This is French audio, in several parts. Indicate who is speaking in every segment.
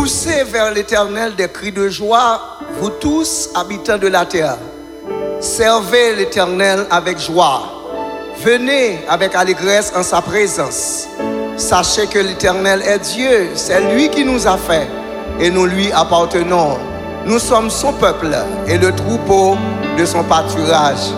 Speaker 1: Poussez vers l'Éternel des cris de joie, vous tous, habitants de la terre. Servez l'Éternel avec joie. Venez avec allégresse en sa présence. Sachez que l'Éternel est Dieu, c'est lui qui nous a fait et nous lui appartenons. Nous sommes son peuple et le troupeau de son pâturage.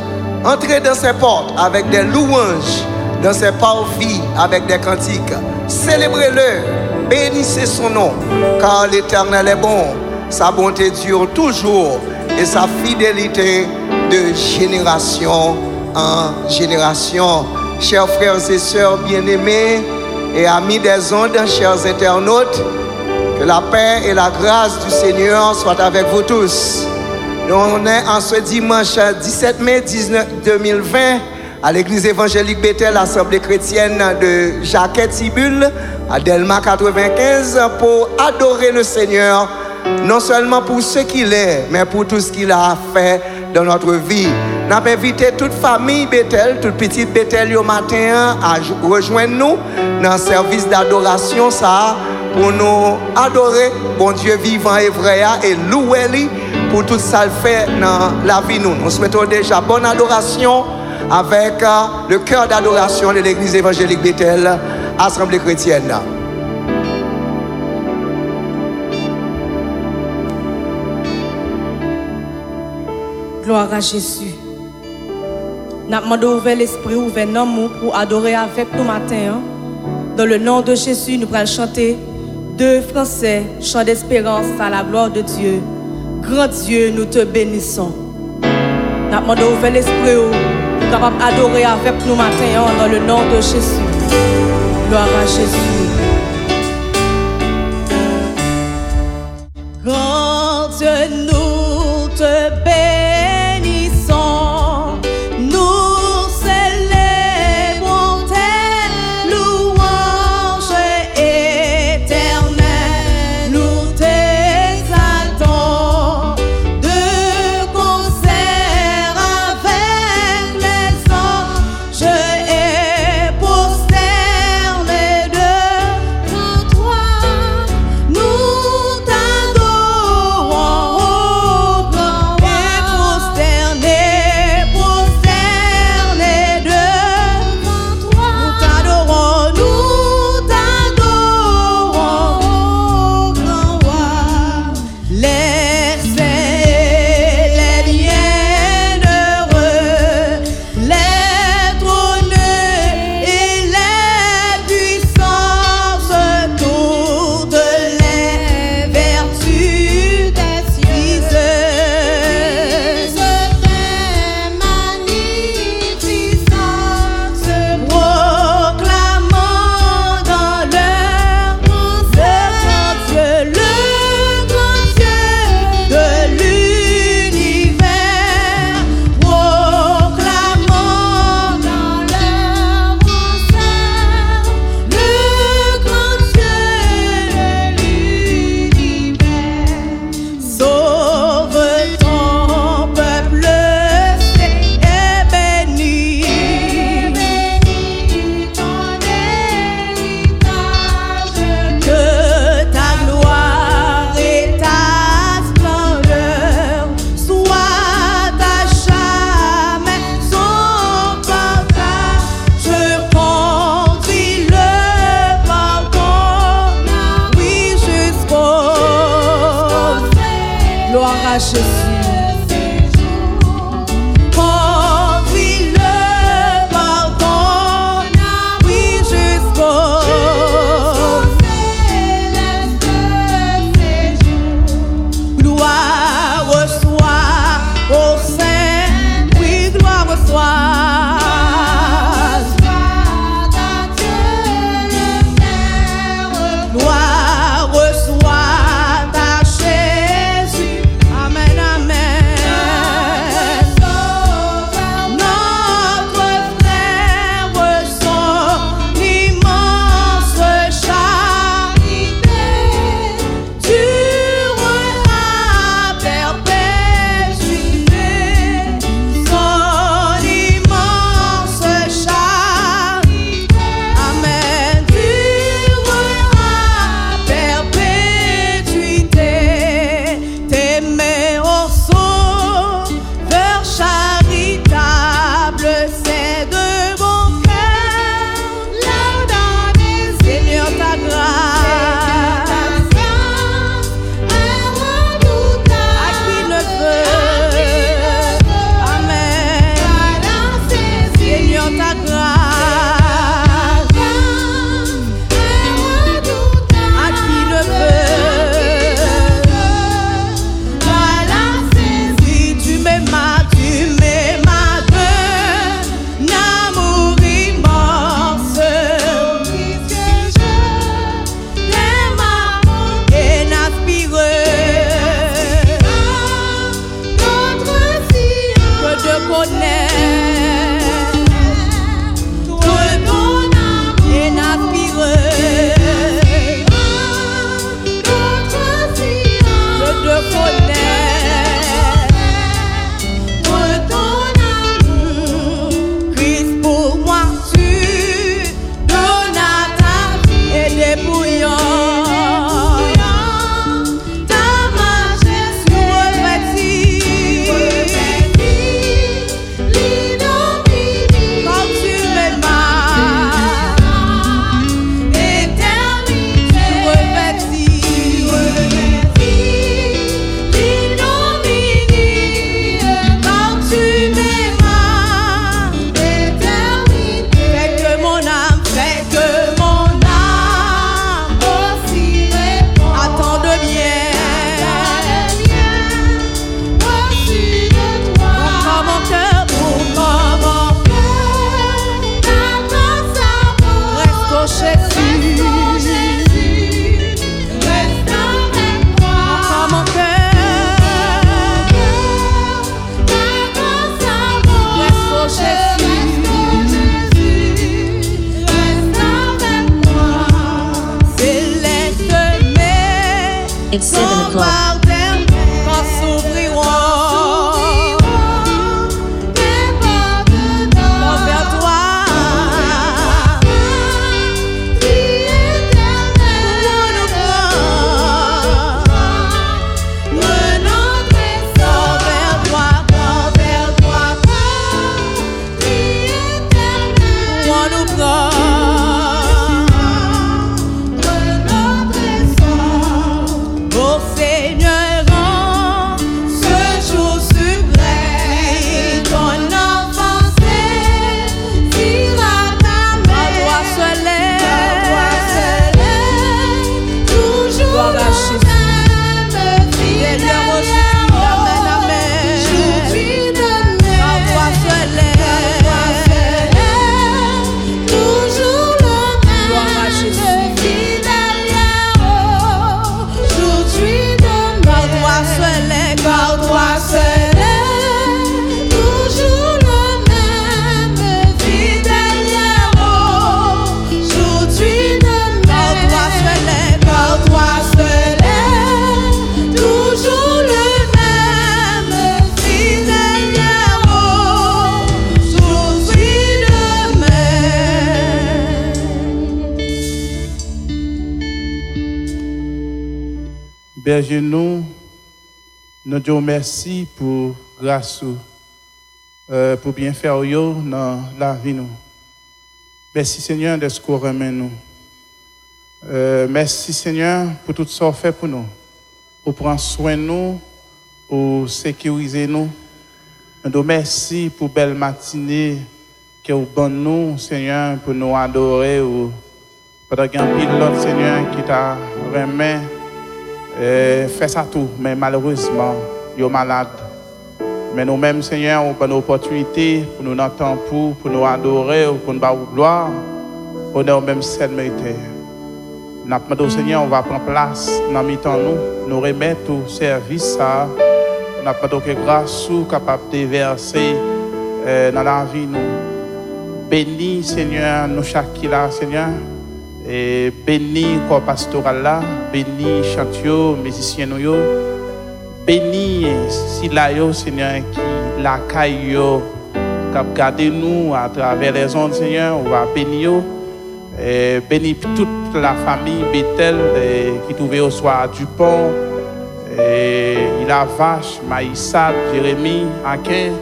Speaker 1: Entrez dans ses portes avec des louanges, dans ses parvis avec des cantiques. Célébrez-le, bénissez son nom, car l'Éternel est bon. Sa bonté dure toujours et sa fidélité de génération en génération. Chers frères et sœurs bien-aimés et amis des ondes, chers internautes, que la paix et la grâce du Seigneur soient avec vous tous. Nous on est en ce dimanche 17 mai 2020 à l'église évangélique Bethel, l'Assemblée chrétienne de Jacquet-Tibulle, à Delma 95, pour adorer le Seigneur, non seulement pour ce qu'il est, mais pour tout ce qu'il a fait dans notre vie. Nous avons invité toute famille Bethel, toute petite Bethel au matin à rejoindre nous dans le service d'adoration ça, pour nous adorer, bon Dieu vivant et vrai, et louer lui pour tout ça le fait dans la vie. Nous souhaitons déjà bonne adoration avec le cœur d'adoration de l'église évangélique Bethel, Assemblée chrétienne.
Speaker 2: Gloire à Jésus. Nous avons demandé ouvert l'esprit, ouvert l'amour pour adorer avec nous matin. Dans le nom de Jésus, nous allons chanter deux français, chant d'espérance à la gloire de Dieu. Grand Dieu, nous te bénissons. Nous avons demandé ouvert l'esprit, nous allons adorer avec nous matin dans le nom de Jésus. Gloire à Jésus. Grand Dieu, nous te bénissons.
Speaker 3: Gloire reçoit ta Jésus. Amen, amen. Berger nous disons merci pour grâce, pour bien faire dans la vie nous. Merci Seigneur de ce qu'on remet nous. Merci Seigneur pour tout ce qu'on fait pour nous, pour prendre soin de nous, pour sécuriser nous. Nous merci pour belle matinée que vous bonne nous Seigneur pour nous adorer ou pendant qu'il y a un pilote Seigneur qui t'a remis fait ça tout, mais malheureusement il est malade. Mais nous-mêmes Seigneur on a une opportunité pour nous entendre pour nous adorer pour nous avoir gloire pour nous même celle méritée. Nous demandons Seigneur, on va prendre place dans mi-temps nous remettre au service ça. Nous demandons que grâce soit capable de verser dans la vie nous. Bénis Seigneur nous chaque là Seigneur et bénis corps pastoral là, bénis chantio, musiciens nous bénis si là yo Seigneur qui la caille yo cap garder nous à travers les ondes Seigneur, on va bénir bénis toute la famille Bethel qui trouvait au soir du pont, il a Vache, Maïssa, Jérémie, Akin,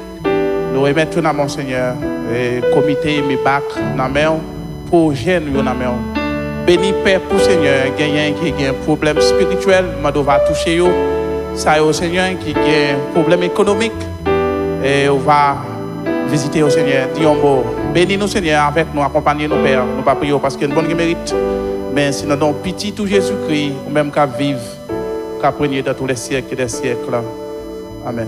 Speaker 3: nous remettons dans mon Seigneur, comité Mibac, dans main, projet nous dans main. Bénis Père pour Seigneur, gagnant qui a un problème spirituel, on va toucher yo, ça au Seigneur qui a un problème économique, et on va visiter au Seigneur, Diombo. Bénis-nous Seigneur avec nous, accompagnez nous Père. Nous pas prier parce qu'il y a une bonne mérite. Mais si nous avons petit tout Jésus-Christ, ou même qu'à vivre, qu'à prendre dans tous les siècles et des siècles. Amen.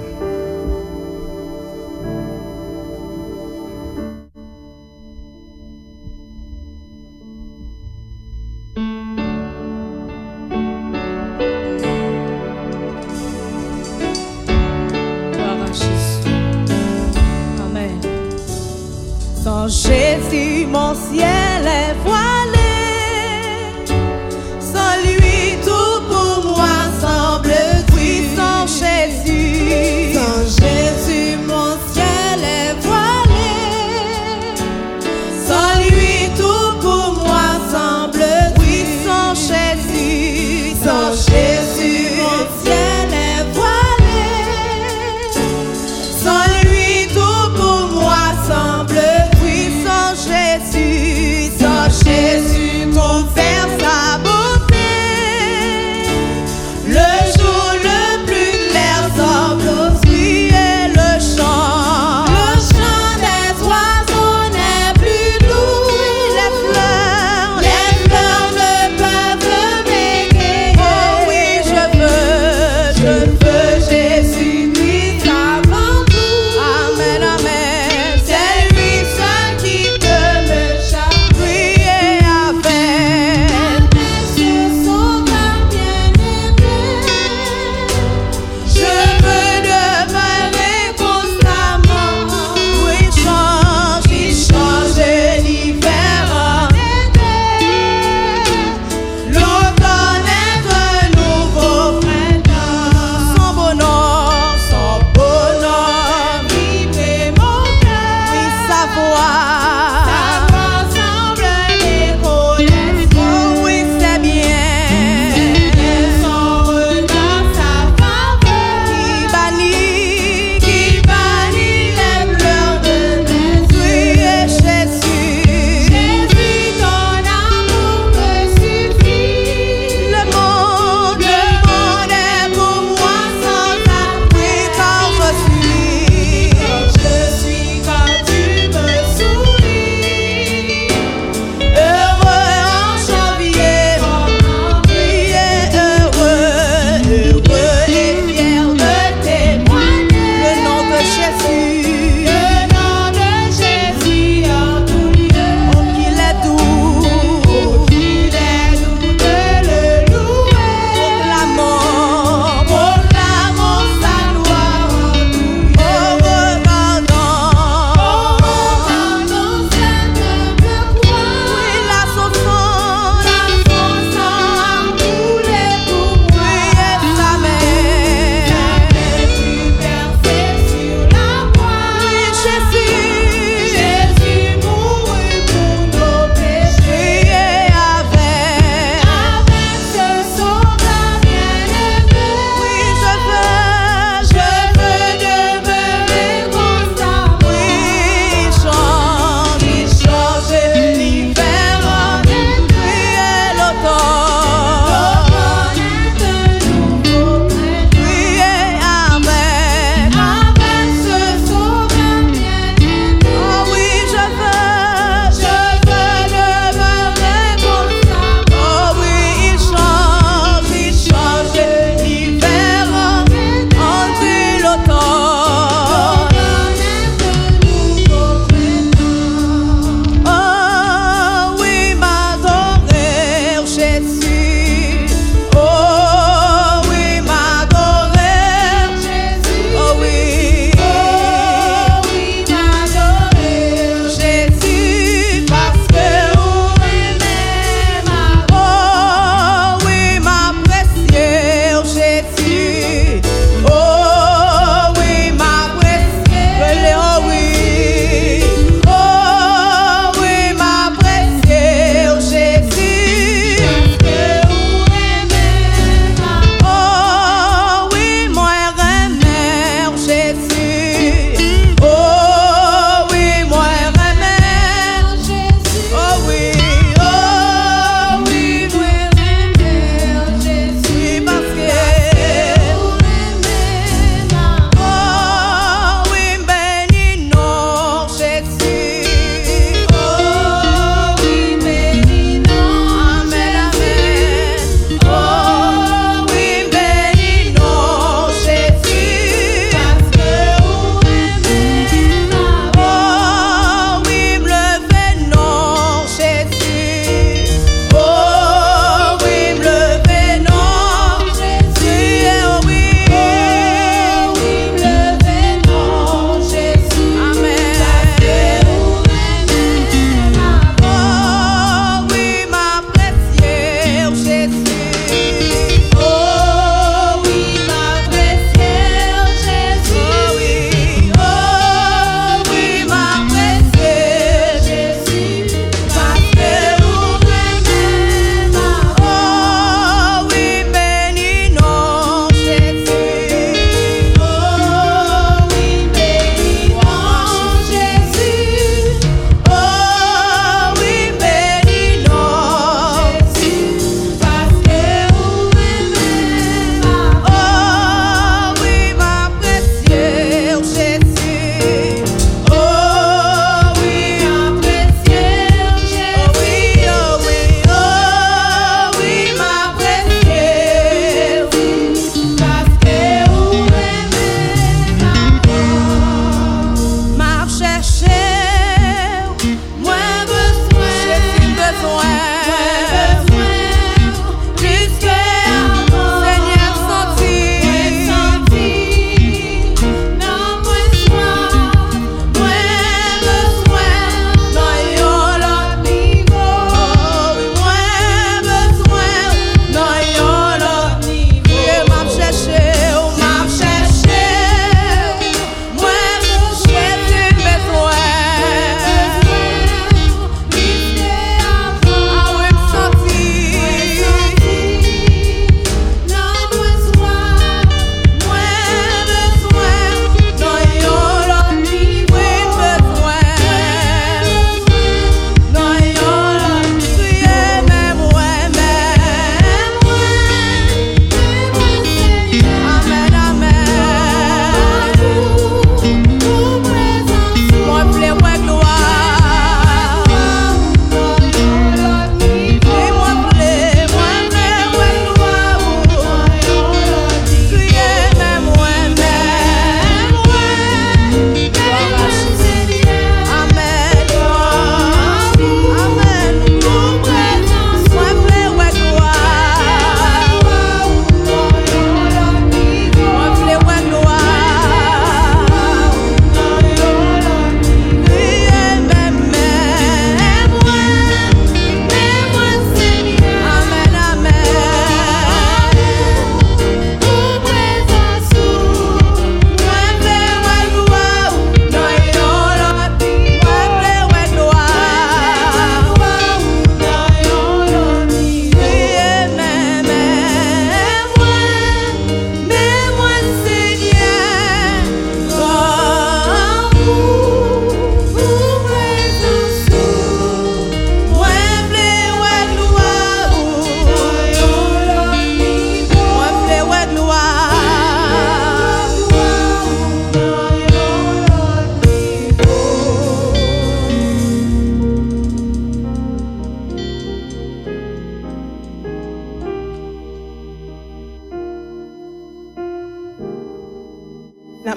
Speaker 2: Jésus, mon ciel est voilé. Sans lui, tout pour moi semble gris. Sans Jésus,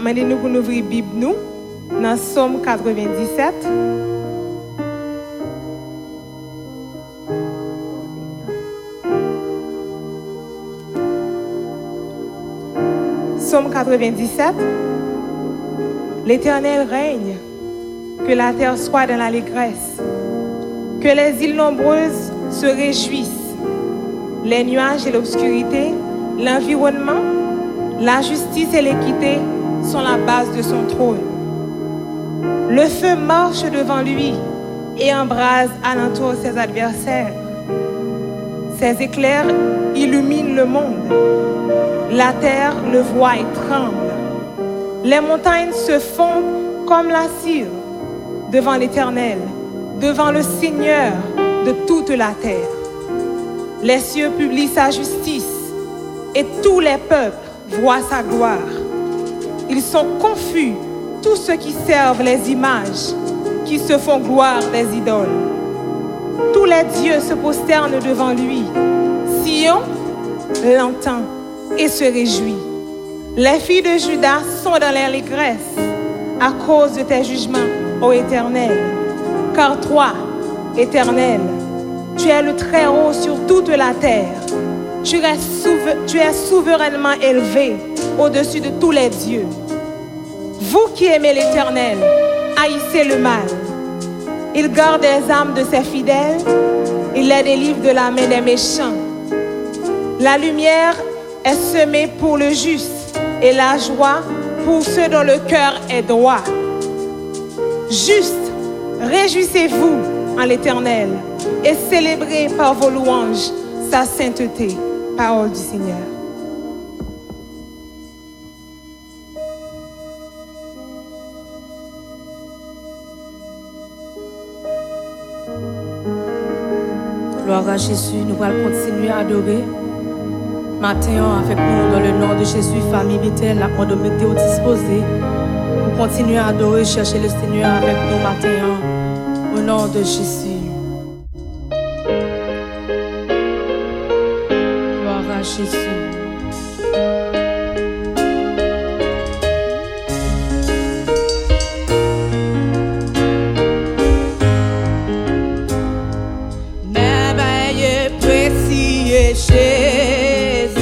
Speaker 4: demandé pour nous ouvrir Bible nous dans Somme 97. Somme 97. L'Éternel règne, que la terre soit dans l'allégresse, que les îles nombreuses se réjouissent, les nuages et l'obscurité, l'environnement, la justice et l'équité sont la base de son trône. Le feu marche devant lui et embrase alentour ses adversaires. Ses éclairs illuminent le monde. La terre le voit et tremble. Les montagnes se fondent comme la cire devant l'Éternel, devant le Seigneur de toute la terre. Les cieux publient sa justice et tous les peuples voient sa gloire. Ils sont confus, tous ceux qui servent les images, qui se font gloire des idoles. Tous les dieux se prosternent devant lui. Sion l'entend et se réjouit. Les filles de Juda sont dans l'allégresse à cause de tes jugements, ô Éternel. Car toi, Éternel, tu es le Très-Haut sur toute la terre. Tu es souverainement élevé au-dessus de tous les dieux. Vous qui aimez l'Éternel, haïssez le mal. Il garde les âmes de ses fidèles, il les délivre de la main des méchants. La lumière est semée pour le juste et la joie pour ceux dont le cœur est droit. Juste, réjouissez-vous en l'Éternel et célébrez par vos louanges sa sainteté. Parole du Seigneur.
Speaker 2: Gloire à Jésus, nous allons continuer à adorer. Matin avec nous, dans le nom de Jésus, famille Bethel, la croix de météo disposée. Pour continuer à adorer, chercher le Seigneur avec nous matin, au nom de Jésus. Gloire à Jésus.
Speaker 5: Jésus,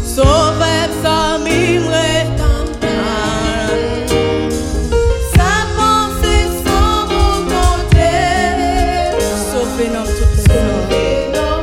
Speaker 5: sauveur sans mimre, sa pensée sans volonté,
Speaker 2: Sauvez-nous toutes les heures.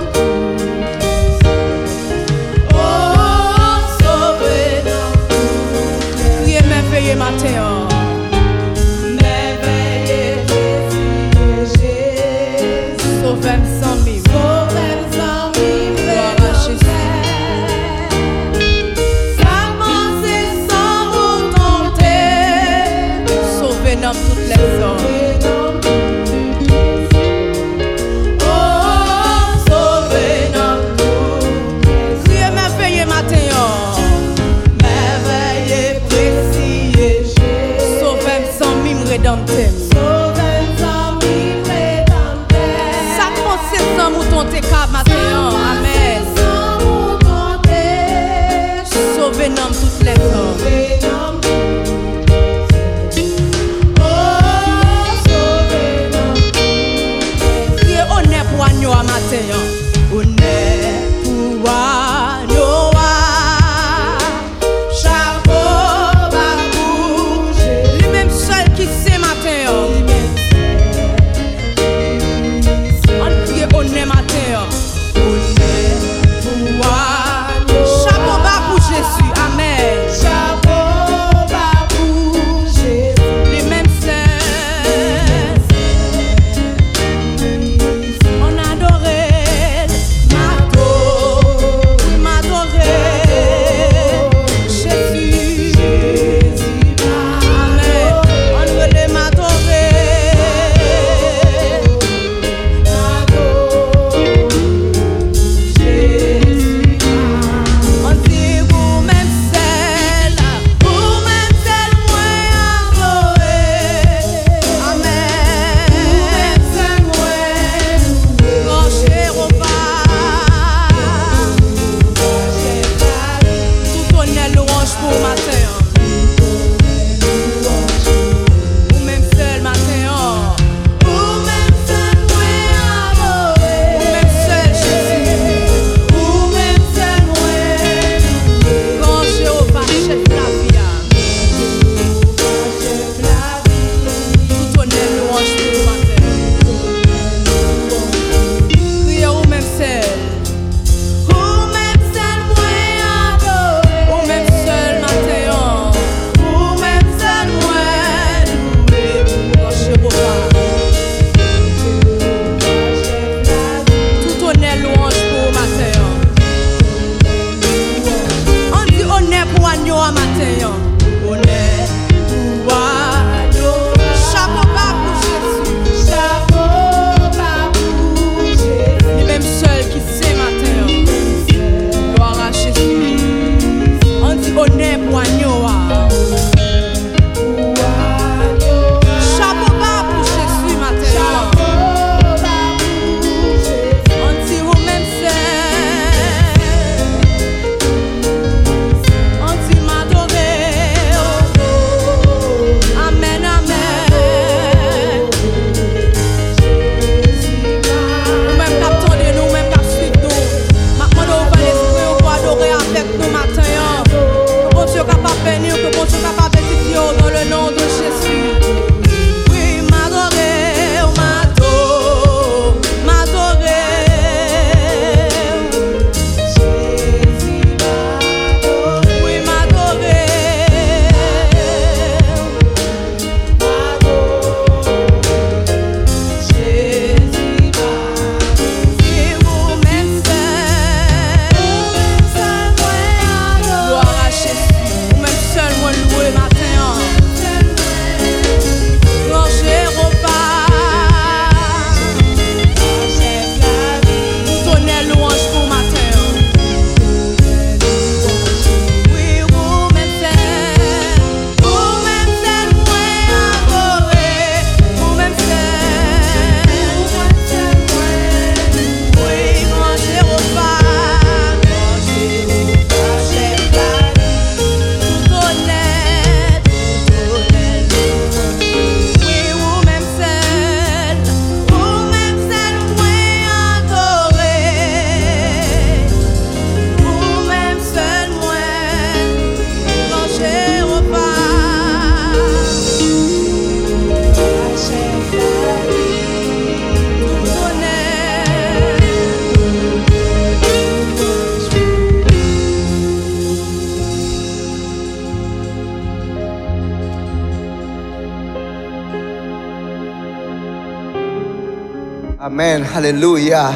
Speaker 1: Amen, alléluia.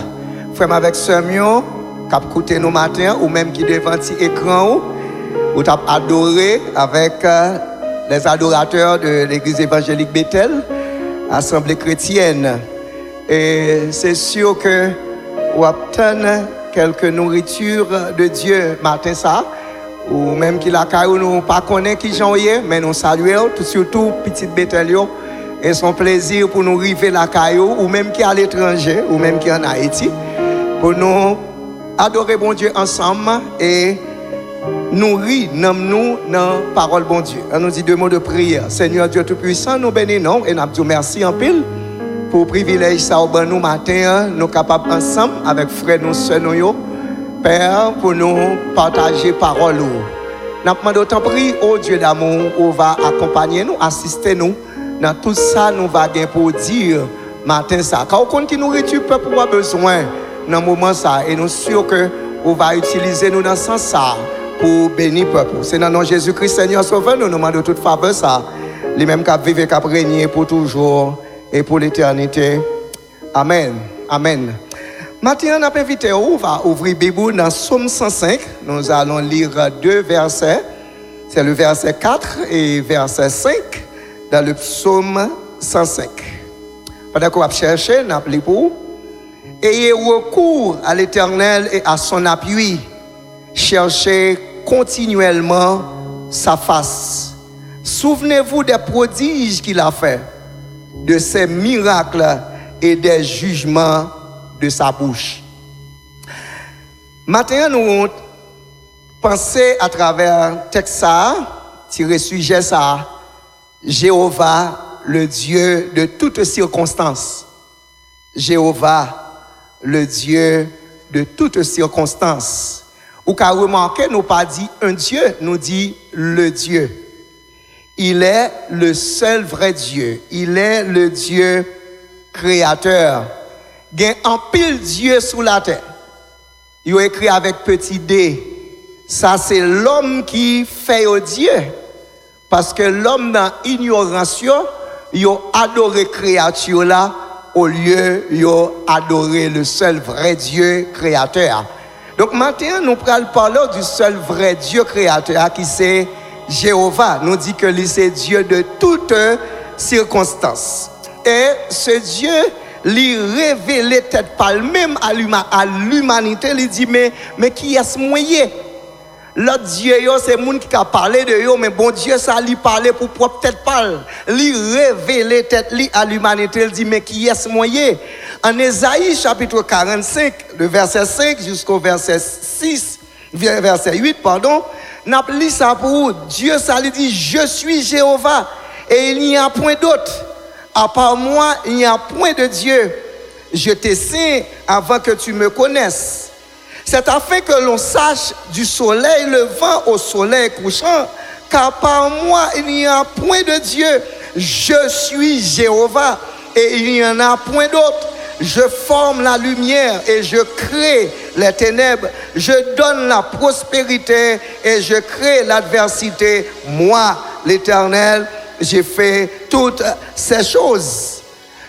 Speaker 1: Frère avec sœur mio, cap écouter nous matin ou même qui devant petit écran ou t'a adoré avec les adorateurs de l'église évangélique Bethel, assemblée chrétienne. Et c'est sûr que vous obtenez quelques nourritures de Dieu matin ça, ou même qui la caillou nous pas connaît qui j'en est, mais nous saluons tout surtout petite Bethel yo. Et son plaisir pour nous arriver la caillou, ou même qui est à l'étranger, ou même qui est en Haïti, pour nous adorer bon Dieu ensemble et nourrir nous dans la parole bon Dieu. On nous dit 2 mots de prière. Seigneur Dieu Tout-Puissant, nous bénissons et nous disons merci en pile pour le privilège ça au nous matin, nous capables ensemble avec frères nous, sœurs nous, Père, pour nous partager parole. Nous demandons autant prier au Dieu d'amour, où va accompagner nous, assister nous. Dans tout ça, nous va gagner pour dire matin ça. Quand on compte qui nourriture, le peuple a besoin dans ce moment ça. Et nous sommes sûrs que on va utiliser nous dans ce sens ça pour bénir le peuple. C'est dans le nom de Jésus-Christ, Seigneur Sauveur, nous demandons toute faveur ça. Les mêmes qui vivent et qui régner pour toujours et pour l'éternité. Amen. Amen. Maintenant, on a invité, on va ouvrir la Bible dans Psaume 105. Nous allons lire 2 versets. C'est le verset 4 et verset 5. Dans le psaume 105. Pendant qu'on va chercher, nous appelons pour. Ayez recours à l'Éternel et à son appui. Cherchez continuellement sa face. Souvenez-vous des prodiges qu'il a fait, de ses miracles et des jugements de sa bouche. Maintenant, nous pensons à travers le texte ça, tirer sujet ça. Jéhovah, le Dieu de toutes circonstances. Jéhovah, le Dieu de toutes circonstances. Ou qu'à remarquer, nous pas dit un Dieu, nous dit le Dieu. Il est le seul vrai Dieu. Il est le Dieu créateur. Il y a un pile Dieu sous la terre. Il a écrit avec petit d. Ça, c'est l'homme qui fait au Dieu. Parce que l'homme dans l'ignorance, il a adoré la créature là, au lieu d'adorer le seul vrai Dieu créateur. Donc maintenant, nous parlons du seul vrai Dieu créateur qui c'est Jéhovah. Nous dit que c'est Dieu de toutes circonstances. Et ce Dieu, lui révèle tête par même à l'humanité, il dit mais qui est-ce moyen? L'autre Dieu, c'est le monde qui a parlé de eux, mais bon Dieu, ça lui parlait pour propre tête parle. Lui révéler tête à l'humanité, il dit, mais qui est-ce moyen? En Ésaïe, chapitre 45, le verset 5 jusqu'au verset 8, n'a lu ça pour Dieu, ça lui dit, je suis Jéhovah, et il n'y a point d'autre. À part moi, il n'y a point de Dieu. Je te sais avant que tu me connaisses. C'est afin que l'on sache du soleil levant au soleil couchant, car par moi il n'y a point de Dieu. Je suis Jéhovah et il n'y en a point d'autre. Je forme la lumière et je crée les ténèbres. Je donne la prospérité et je crée l'adversité. Moi, l'Éternel, j'ai fait toutes ces choses.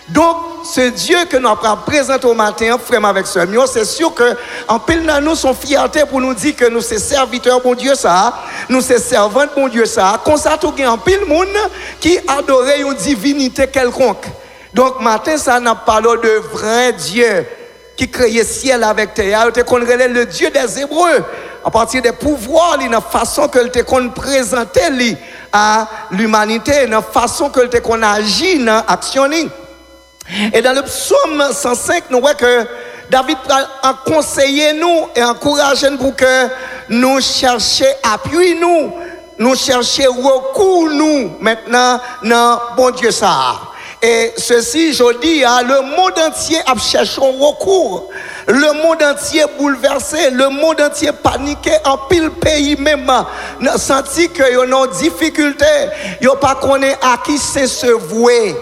Speaker 1: Donc, ce Dieu que nous avons présenté au matin, frère avec sœur, c'est sûr que en pile dans nous son fierté pour nous dire que nous sommes serviteurs bon Dieu ça, nous sommes servants bon Dieu ça. Comme ça tout gain en pile monde qui adorait une divinité quelconque. Donc matin ça n'a parlé de vrai Dieu qui créait ciel avec terre, il qu'on relève le Dieu des Hébreux à partir des pouvoirs, la façon que il qu'on présenter à l'humanité, la façon que il qu'on agit dans l'action. Et dans le psaume 105, nous voyons que David a conseillé nous et encouragé nous pour que nous cherchions appui nous cherchions recours nous maintenant dans bon Dieu ça. Et ceci, je dis, le monde entier a cherché un recours. Le monde entier bouleversé, le monde entier paniqué, en pile pays même, senti que y a une difficulté, y a pas connaît à qui c'est se vouer.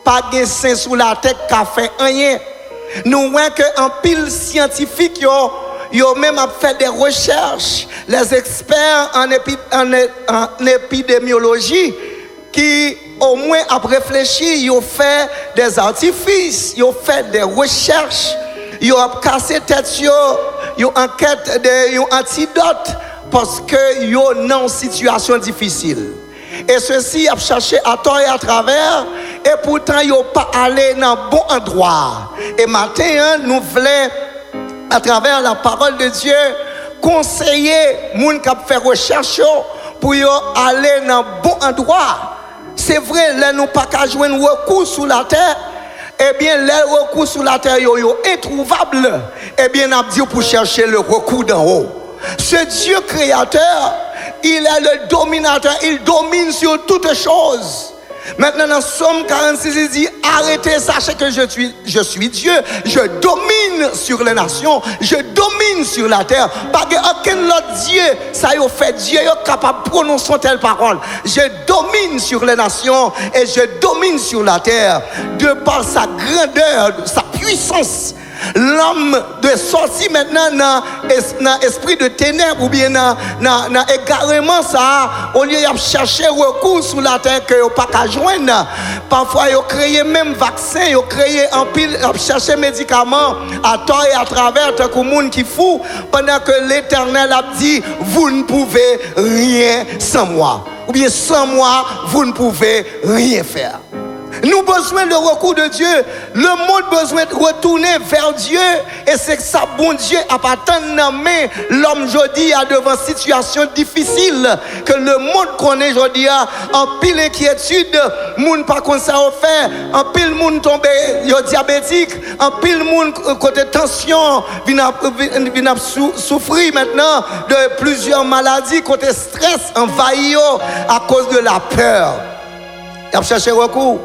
Speaker 1: Pas de saint sous la tête qui a fait rien. Nous voyons qu'en pile scientifique, yo même a fait des recherches. Les experts en épidémiologie qui au moins a réfléchi, ils ont fait des artifices, ils ont fait des recherches, ils ont cassé tête, ils ont enquête, ils ont antidote parce que ils ont dans une situation difficile. Et ceux-ci ont cherché à tort et à travers, et pourtant ils n'ont pas allé dans le bon endroit. Et maintenant, nous voulons, à travers la parole de Dieu, conseiller les gens qui ont fait recherche pour aller dans le bon endroit. C'est vrai, là nous pas qu'à jouer un recours sur la terre. Eh bien, les recours sur la terre sont introuvables. Eh bien, nous avons dit pour chercher le recours d'en haut. Ce Dieu créateur, il est le dominateur, il domine sur toutes choses. Maintenant, dans Somme 46, il dit, arrêtez, sachez que je suis Dieu, je domine sur les nations, je domine sur la terre. Pas aucun autre Dieu, ça y a fait Dieu, est capable de prononcer telle parole. Je domine sur les nations et je domine sur la terre. De par sa grandeur, sa puissance. L'homme de sortir maintenant dans l'esprit de ténèbres ou bien dans égarement ça, au lieu de chercher recours sur la terre que vous pas qu'à joindre. Parfois, ils ont créé même vaccin, ils ont créé un pile, chercher médicaments à tort et à travers, tant que le monde qui fou, pendant que l'Éternel a dit, vous ne pouvez rien sans moi. Ou bien sans moi, vous ne pouvez rien faire. Nous avons besoin de recours de Dieu. Le monde a besoin de retourner vers Dieu. Et c'est que ça, bon Dieu, a pas tant nommé l'homme aujourd'hui à devant une situation difficile que le monde connaît aujourd'hui. En pile inquiétude, monde pas comme ça au fait. En pile monde tombé diabétique. En pile monde côté tension, vient souffrir maintenant de plusieurs maladies côté stress envahi à cause de la peur. Il a cherché recours.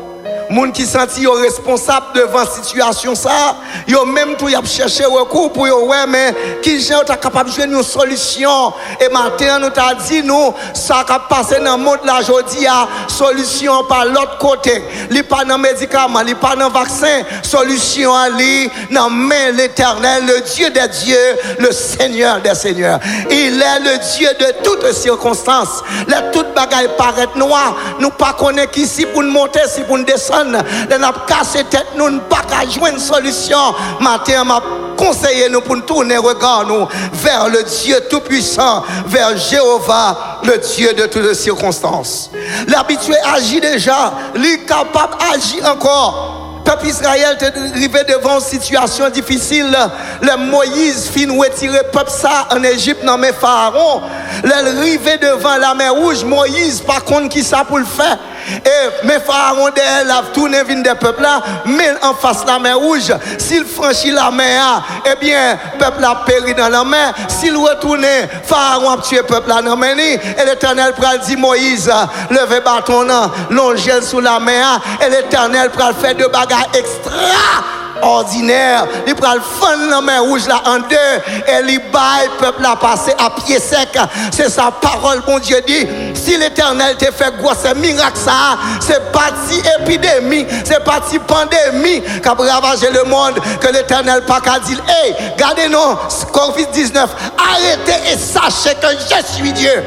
Speaker 1: Moun qui senti yo responsable devant situation ça, yo même tout y a cherché recours pour yo ouais mais qui gens ta capable de jouer une solution et matin nous t'a dit nous ça qui passer dans le monde là aujourd'hui a solution par l'autre côté, li pas dans médicament, li pas dans vaccin, solution ali dans main l'Éternel, le Dieu des dieux, le Seigneur des seigneurs. Il est le Dieu de toutes circonstances. Là toute bagaille paraît noire, nous pas connaît qui si pour nous monter, si pour nous descendre. Nous avons cassé tête, nous ne pouvons pas jouer une solution. Matin, m'a conseillé nous pour nous tourner regard nous vers le Dieu tout-puissant, vers Jéhovah, le Dieu de toutes les circonstances. L'habitué agit déjà, lui capable d'agir encore. Peuple Israël est arrivé devant une situation difficile. Le Moïse fin retirer peuple ça en Égypte dans mes pharaons. L'arrivée devant la mer rouge, Moïse par contre qui ça pour le faire. Et mes pharaons d'elle a tourné vin des peuples là, mais en face la mer rouge, s'il franchit la mer, eh bien, peuple a péri dans la mer. S'il retourne, pharaon a tué peuple là dans la mer. Et l'Éternel pral dit Moïse, levez bâton là, longez sous la mer. Et l'Éternel pral faire deux bagages extraordinaires. Il pral fendre la mer rouge là en deux. Et il baille peuple là passer à pied sec. C'est sa parole, mon Dieu dit. Si l'Éternel te fait gros ces miracles ça, c'est parti épidémie, c'est parti pandémie qui a ravagé le monde, que l'Éternel pas qu'à dire, hey, gardez-nous, Covid-19, arrêtez et sachez que je suis Dieu.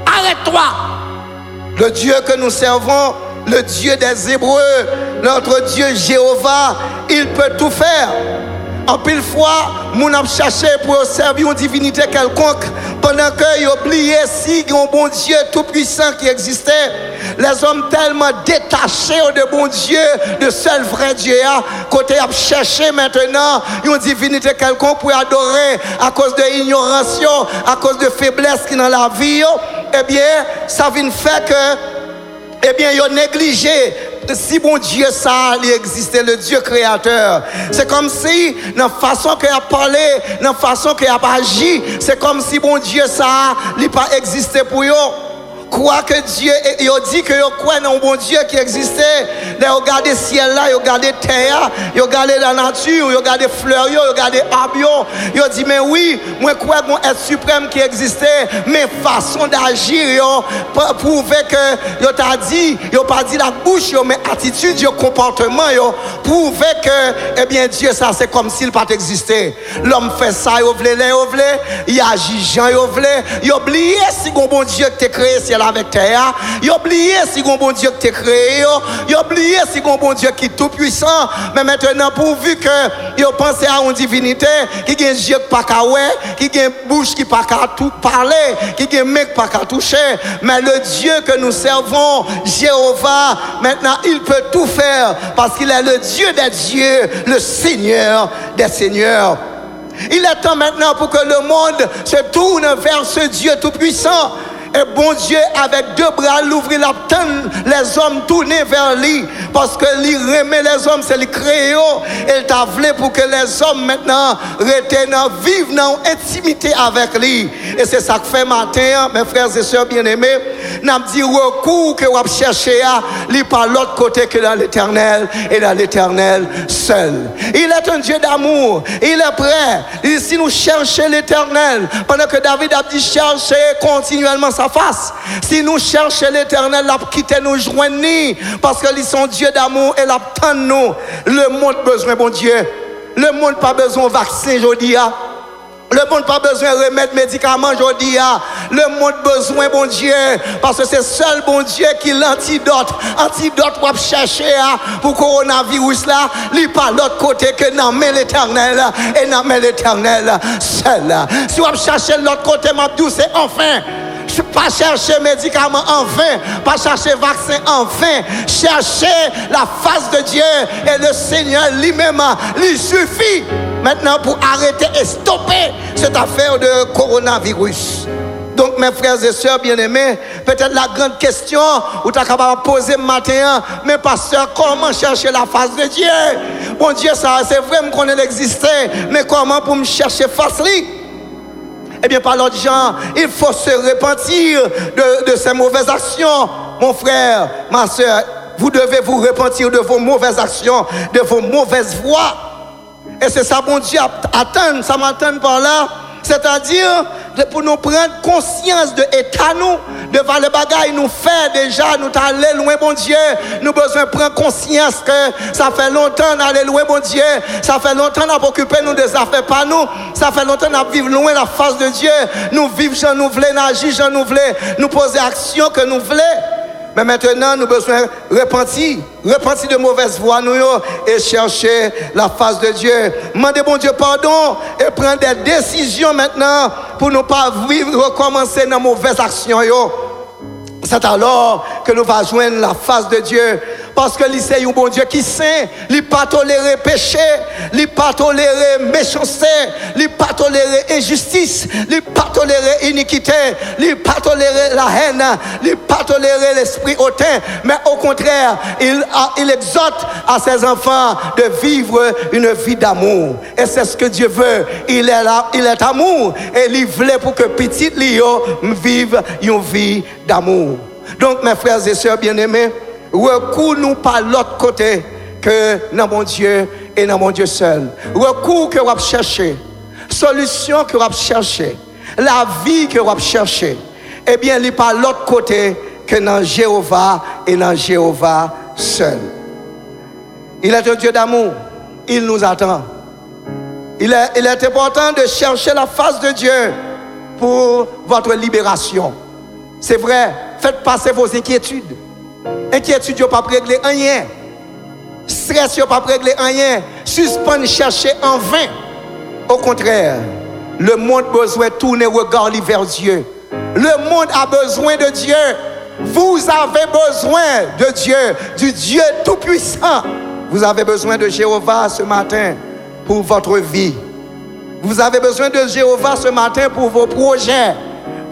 Speaker 1: Arrête-toi. Le Dieu que nous servons, le Dieu des Hébreux, notre Dieu Jéhovah, il peut tout faire. En pile fois, nous avons cherché pour servir une divinité quelconque pendant qu'ils oubliaient si un bon Dieu tout-puissant qui existait. Les hommes tellement détachés de bon Dieu, de seul vrai Dieu, côté à chercher maintenant une divinité quelconque pour adorer à cause de l'ignorance, à cause de faiblesse qui dans la vie, eh bien, ça vient faire que, eh bien, ils ont négligé. Si bon Dieu ça, il existait, le Dieu créateur. C'est comme si, dans la façon qu'il a parlé, dans la façon qu'il a agi, c'est comme si bon Dieu ça, il n'a pas existé pour eux. Quoi que Dieu, il dit que vous croyez dans un bon Dieu qui existait. Vous regardez le ciel là, vous regardez la terre, vous regardez la nature, vous regardez les fleurs, vous regardez les arbres. Vous dites, mais oui, moi je crois qu'on est suprême qui existait. Mais façon d'agir, prouver que vous t'a dit, vous pas dit la bouche, mais attitude, comportement, prouver que, eh bien, Dieu, ça c'est comme s'il pas existait. L'homme fait ça, il agit, il oublie si un bon Dieu qui t'a créé, c'est la avec terre. Ils oublié si un bon Dieu qui t'a créé. Ils oublié si un bon Dieu qui est tout puissant. Mais maintenant, pourvu que ils pensent à une divinité qui a un yeux qui pas qu'à ouais, qui a une bouche qui pas qu'à tout parler, qui a un mec pas qu'à toucher. Mais le Dieu que nous servons, Jéhovah, maintenant il peut tout faire parce qu'il est le Dieu des dieux, le Seigneur des seigneurs. Il est temps maintenant pour que le monde se tourne vers ce Dieu tout-puissant. Et bon Dieu, avec deux bras, l'ouvrir la tente, les hommes tournés vers lui. Parce que lui remet les hommes, c'est le créé. Il t'a voulu pour que les hommes maintenant retiennent, vivent dans intimité avec lui. Et c'est ça que fait matin, mes frères et sœurs bien-aimés. N'a dit recours que vous cherchez à lui par l'autre côté que dans l'éternel et dans l'éternel seul. Il est un Dieu d'amour. Il est prêt. Et si nous cherchons l'éternel, pendant que David a dit chercher continuellement sa face. Si nous cherchons l'éternel, il a quitté nous joindre parce que ils sont Dieu d'amour et l'attend nous. Le monde a besoin, bon Dieu. Le monde n'a pas besoin de vaccin aujourd'hui. Le monde n'a pas besoin de remèdes, médicaments aujourd'hui. Le monde a besoin, bon Dieu, parce que c'est seul bon Dieu qui l'antidote. Antidote pour chercher pour le coronavirus là. Il n'est pas l'autre côté que non, mais l'éternel et non, mais l'éternel seul. Si vous cherchez l'autre côté, c'est enfin. Pas chercher médicaments en vain, pas chercher vaccin en vain, chercher la face de Dieu et le Seigneur lui-même, lui suffit maintenant pour arrêter et stopper cette affaire de coronavirus. Donc mes frères et sœurs bien-aimés, peut-être la grande question où tu es capable de poser matin, mais pasteur, comment chercher la face de Dieu? Bon Dieu, ça c'est vrai qu'on existait, mais comment pour me chercher face lui? Eh bien, par l'autre gens, il faut se repentir de ces mauvaises actions. Mon frère, ma soeur, vous devez vous repentir de vos mauvaises actions, de vos mauvaises voies. Et c'est ça, bon Dieu, attend, ça m'attend par là. C'est-à-dire, pour nous prendre conscience de l'état nous, devant le bagaille nous fait déjà, nous allons loin, bon Dieu. Nous avons besoin de prendre conscience que ça fait longtemps d'aller loin, bon Dieu. Ça fait longtemps d'occuper nous des affaires pas nous. Ça fait longtemps de vivre loin la face de Dieu. Nous vivons, j'en nous voulons, agir, j'en nous voulons, nous poser action que nous voulons. Mais maintenant, nous avons besoin de repentir de mauvaises voies nous et chercher la face de Dieu. Demandez bon Dieu pardon et prendre des décisions maintenant pour ne pas vivre, recommencer dans mauvaises actions. C'est alors que nous allons joindre la face de Dieu. Parce que c'est un bon Dieu qui saint, il ne pas tolérer péché, il ne pas tolérer méchanceté, il ne pas tolérer injustice, il ne pas tolérer iniquité, il ne pas tolérer la haine, il ne pas tolérer l'esprit hautain, mais au contraire, il exhorte à ses enfants de vivre une vie d'amour. Et c'est ce que Dieu veut. Il est là, il est amour, et il voulait pour que petit Léo vive une vie d'amour. Donc, mes frères et sœurs bien-aimés, recours nous par l'autre côté que dans mon Dieu et dans mon Dieu seul. Recours que vous cherchez, solution que vous cherchez, la vie que vous cherchez, eh bien, il n'est pas l'autre côté que dans Jéhovah et dans Jéhovah seul. Il est un Dieu d'amour, il nous attend. Il est important de chercher la face de Dieu pour votre libération. C'est vrai, faites passer vos inquiétudes. Inquiétude, vous ne pouvez pas régler rien. Stress, vous ne pouvez pas régler rien. Suspendre, chercher en vain. Au contraire, le monde a besoin de tourner le regard vers Dieu. Le monde a besoin de Dieu. Vous avez besoin de Dieu, du Dieu tout-puissant. Vous avez besoin de Jéhovah ce matin pour votre vie. Vous avez besoin de Jéhovah ce matin pour vos projets.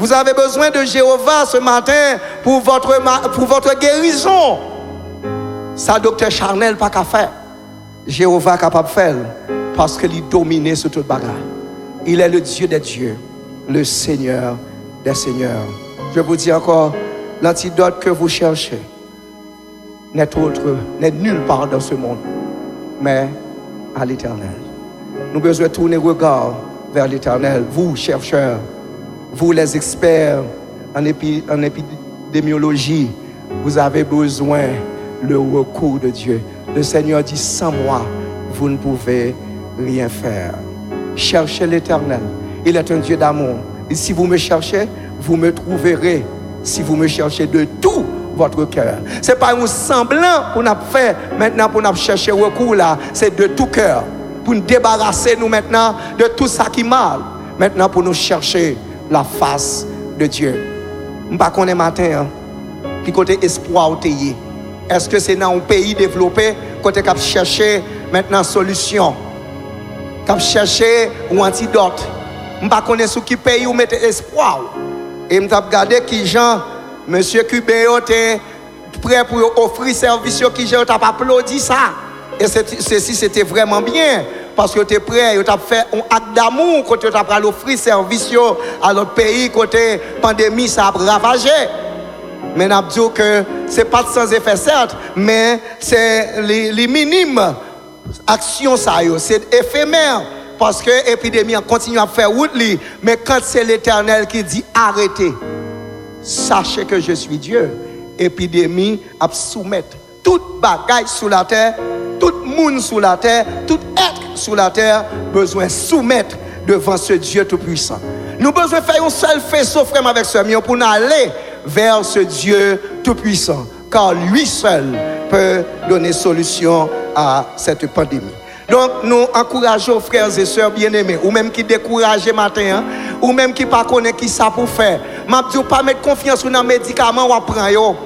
Speaker 1: Vous avez besoin de Jéhovah ce matin pour votre guérison. Ça, docteur Charnel, pas qu'à faire. Jéhovah est capable de faire parce qu'il domine sur toute bagarre. Il est le Dieu des dieux, le Seigneur des seigneurs. Je vous dis encore, l'antidote que vous cherchez n'est nulle part dans ce monde, mais à l'Éternel. Nous avons besoin de tourner le regard vers l'Éternel, vous, chercheurs. Vous, les experts en épidémiologie, vous avez besoin le recours de Dieu. Le Seigneur dit, sans moi, vous ne pouvez rien faire. Cherchez l'Éternel. Il est un Dieu d'amour. Et si vous me cherchez, vous me trouverez. si vous me cherchez de tout votre cœur. Ce n'est pas un semblant pour nous faire maintenant pour nous chercher recours là, c'est de tout cœur. Pour nous débarrasser nous maintenant de tout ça qui est mal. Maintenant pour nous chercher la face de Dieu. Je ne sais pas qu'on est matin, qui côté espoir ou t'ayez. Est-ce que c'est dans un pays développé côté cap chercher maintenant solution, cap chercher un antidote. Je ne sais pas qu'on est sous qui pays ou mettez espoir. Et je me regarder qui Jean, monsieur Cubéo était prêt pour offrir service qui j'ai pas applaudi ça. Et ceci c'était vraiment bien parce que tu es prêt, tu as fait un acte d'amour quand tu as offrir service à l'autre pays côté pandémie ça a ravagé. Mais n'a dit que c'est pas sans effet certes, mais c'est les minimes actions ça c'est éphémère parce que l'épidémie continue à faire route mais quand c'est l'Éternel qui dit arrêtez, sachez que je suis Dieu. Épidémie à soumettre toute bagaille sous la terre, tout monde sous la terre, tout être sous la terre besoin soumettre devant ce Dieu tout puissant. Nous besoin faire un seul faisceau frère avec ce mieux pour nous aller vers ce Dieu tout puissant, car lui seul peut donner solution à cette pandémie. Donc nous encourageons frères et sœurs bien-aimés, ou même qui découragent matin, ou même qui pas connaît qui ça pour faire. M'a dit pas mettre confiance dans les médicaments ou prendre yo.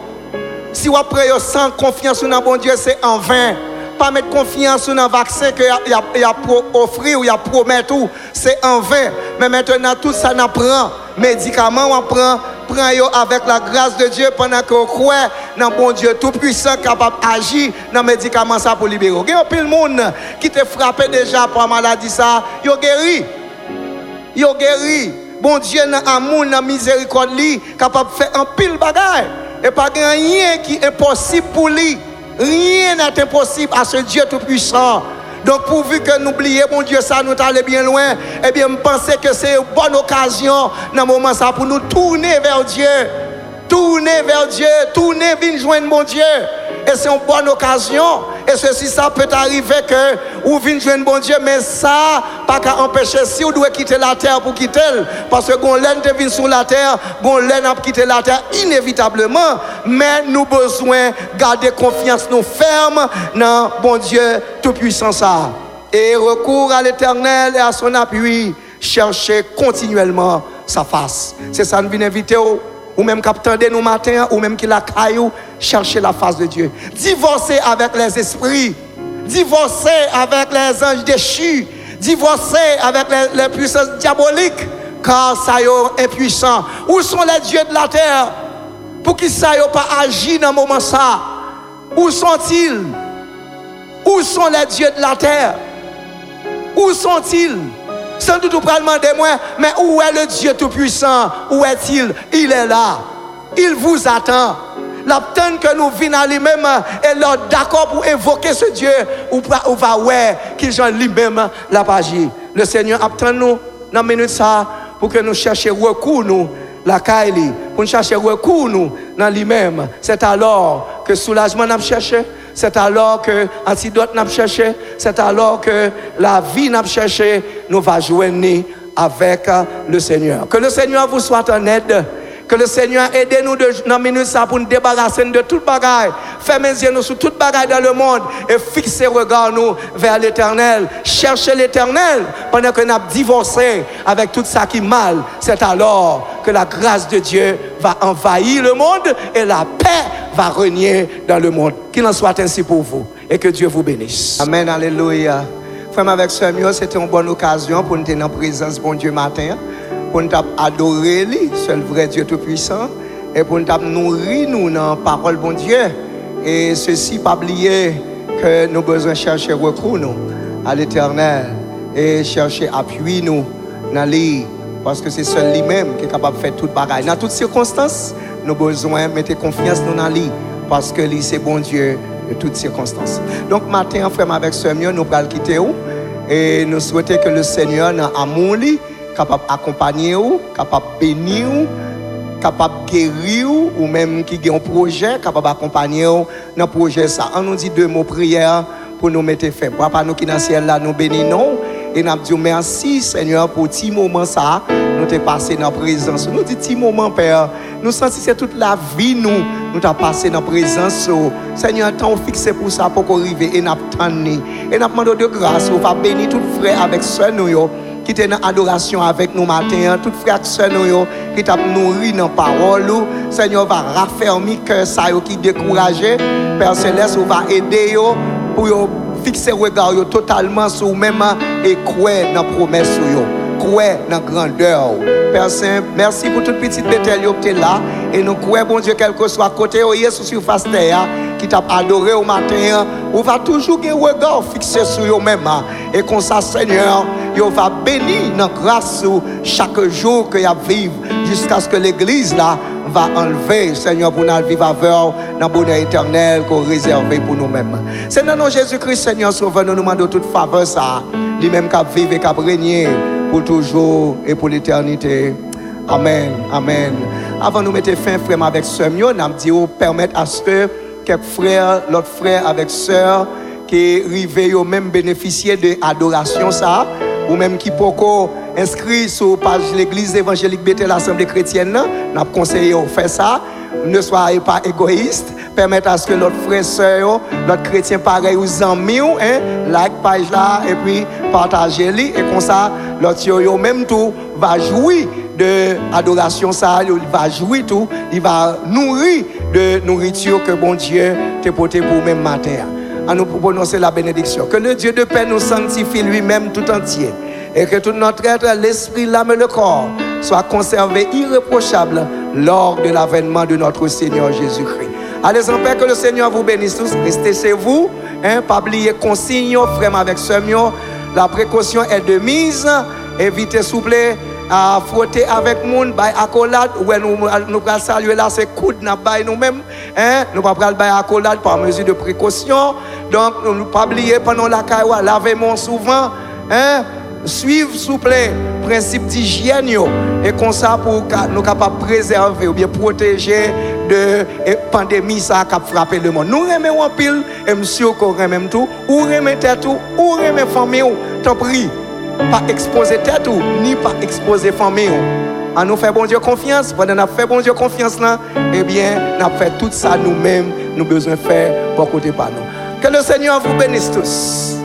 Speaker 1: Si vous prenez sans confiance dans bon Dieu, c'est en vain. Pas mettre confiance dans le vaccin que y a offrir ou y a promettre ou c'est en vain. Mais maintenant tout ça n'a prend médicaments on prend avec la grâce de Dieu pendant que vous croyez dans bon Dieu tout puissant capable d'agir dans médicaments ça pour libérer. Il y a plein de monde qui te frappé déjà par maladie ça, yo guéri. Yo guéri. Bon Dieu dans amour, dans miséricorde capable de faire un pile bagaille et pas rien qui est impossible pour lui. Rien n'est impossible à ce Dieu tout-puissant. Donc pourvu que nous oublions, mon Dieu, ça nous allait bien loin, eh bien, je pense que c'est une bonne occasion dans le moment ça pour nous tourner vers Dieu. Tourner vers Dieu, tourner, venir joindre mon Dieu. Et c'est une bonne occasion. Et ceci, ça peut arriver que vous venez joindre bon Dieu, mais ça, pas qu'à empêcher si vous devez quitter la terre pour quitter. Parce que quand l'un vient sur la terre, quand l'un a quitté la terre inévitablement. Mais nous avons besoin de garder confiance, nous fermes dans bon Dieu tout-puissant ça. Et recours à l'Éternel et à son appui, chercher continuellement sa face. C'est ça, nous venons inviter ou même qu'attendez nous matin, ou même qui la caillou, chercher la face de Dieu. Divorcer avec les esprits, divorcer avec les anges déchus, divorcer avec les puissances diaboliques, car ça est impuissant. Où sont les dieux de la terre? Pour qu'ils ça y pas agi dans le moment ça? Où sont-ils? Où sont les dieux de la terre? Où sont-ils? Sans doute vous pouvez demander moi, mais où est le Dieu tout-puissant? Où est-il? Il est là. Il vous attend. L'attente que nous venons à lui-même est là d'accord pour invoquer ce Dieu. Ou va ouais, qu'il j'en lui-même la page. Le Seigneur attend nous dans minute ça pour que nous cherchions recours nous la Kaili, pour nous chercher recours nous dans lui-même. C'est alors que soulagement nous cherché. C'est alors que antidote n'a cherché, c'est alors que la vie n'a cherché, nous va joindre avec le Seigneur. Que le Seigneur vous soit en aide. Que le Seigneur aide nous dans minute ça pour nous débarrasser de toute bagaille. Fermez les yeux sur toute bagaille dans le monde et fixez regard nous vers l'Éternel. Cherchez l'Éternel pendant que nous avons divorcé avec tout ça qui est mal. C'est alors que la grâce de Dieu va envahir le monde et la paix va régner dans le monde. Qu'il en soit ainsi pour vous et que Dieu vous bénisse. Amen, alléluia. Frère avec soeur, c'était une bonne occasion pour nous être en présence bon Dieu matin, pour nous adorer lui, seul vrai Dieu tout-puissant, et pour nous nourrir nous dans la parole bon Dieu. Et ceci, pas oublier que nous avons besoin de chercher recours nous à l'Éternel et chercher appui nous dans lui, parce que c'est seul lui-même qui est capable de faire toute bagaille. Dans toutes circonstances, nous avons besoin de mettre confiance dans lui, parce que lui c'est bon Dieu de toutes circonstances. Donc matin, frère avec soeur, nous allons quitter et nous souhaitons que le Seigneur dans amour lui capable d'accompagner vous, capable de bénir vous, capable de guérir vous, ou même qui a un projet, capable d'accompagner vous dans le projet ça. On nous dit 2 mots prière pour nous mettre fin. Papa nous qui dans le ciel là, nous bénissons et nous disons merci Seigneur pour petit moment ça. nous t'es passé dans la présence. Nous dit petit moment, Père. Nous sentons c'est toute la vie, nous t'as passé dans la présence. Seigneur, tant fixé pour ça, pour qu'on arrive et nous attendons. Et nous demandons de grâce, on va bénir tout frère avec soeur nous, qui était dans l'adoration avec nous matin, tout frère et soeur nous, qui t'a nourri dans la parole. Seigneur, va raffermir cœur ça qui découragé. Père Céleste, on va aider pour fixer le regard totalement sur vous-même et croire dans la promesse. Croire dans la grandeur. Père Saint, merci pour toute petite bétail qui est là. Et nous croyons, bon Dieu, quel que soit côté, sur surface terre, qui t'a adoré au matin, on va toujours avoir un regard fixé sur vous-même. Et comme ça, Seigneur, on va bénir notre grâce chaque jour que vous vivez, jusqu'à ce que l'église là va enlever, Seigneur, pour nous vivre avec dans le bonheur éternel qu'on réservé pour nous-mêmes. C'est dans le nom de Jésus-Christ, Seigneur, sauveur, nous demandons toute faveur, ça, lui-même qui vivre et qui régner pour toujours et pour l'éternité. Amen. Amen. Avant de nous mettre fin, frère, avec sœur, nous avons dit, permettre à ce que quelques frères, l'autre frère avec sœur, qui arrivent même bénéficier de l'adoration, ça, ou même qui peuvent inscrit sur la page de l'église évangélique Bethel, l'Assemblée chrétienne, nous avons conseillé de faire ça. Ne soyez pas égoïste. Permettez à ce que l'autre frère, soeur, l'autre chrétien pareil, aux amis, like page là, et puis partagez-les. Et comme ça, l'autre même tout va jouir de l'adoration, ça, il va jouir tout, il va nourrir de nourriture que bon Dieu t'a porté pour même matin. À nous prononcer la bénédiction. Que le Dieu de paix nous sanctifie lui-même tout entier. Et que tout notre être, l'esprit, l'âme et le corps soient conservés irréprochables lors de l'avènement de notre Seigneur Jésus-Christ. Allez en paix, que le Seigneur vous bénisse tous. Restez chez vous. Pas oublier consigne, frère avec sœur. La précaution est de mise. Évitez, s'il vous plaît, à frotter avec monde, by accolade. Où nous allons saluer là, c'est coude, nous-mêmes. Nous ne pouvons pas faire accolade par mesure de précaution. Donc, nous ne pouvons pas oublier pendant la caille, lavez-moi souvent. Suivre, s'il vous plaît, principe d'hygiène et comme ça pour nous capables de préserver ou bien protéger de pandémie ça qui a frappé le monde. Nous remettons en pile et monsieur qu'on remet tout, ou remettez tout, ou remettez famille, t'en prie, pas exposer tête ou ni pas exposer famille. À nous faire bon Dieu confiance, pendant nous fait bon Dieu confiance là, eh bien, nous fait tout ça nous-mêmes, nous besoin faire pour côté par nous. Que le Seigneur vous bénisse tous.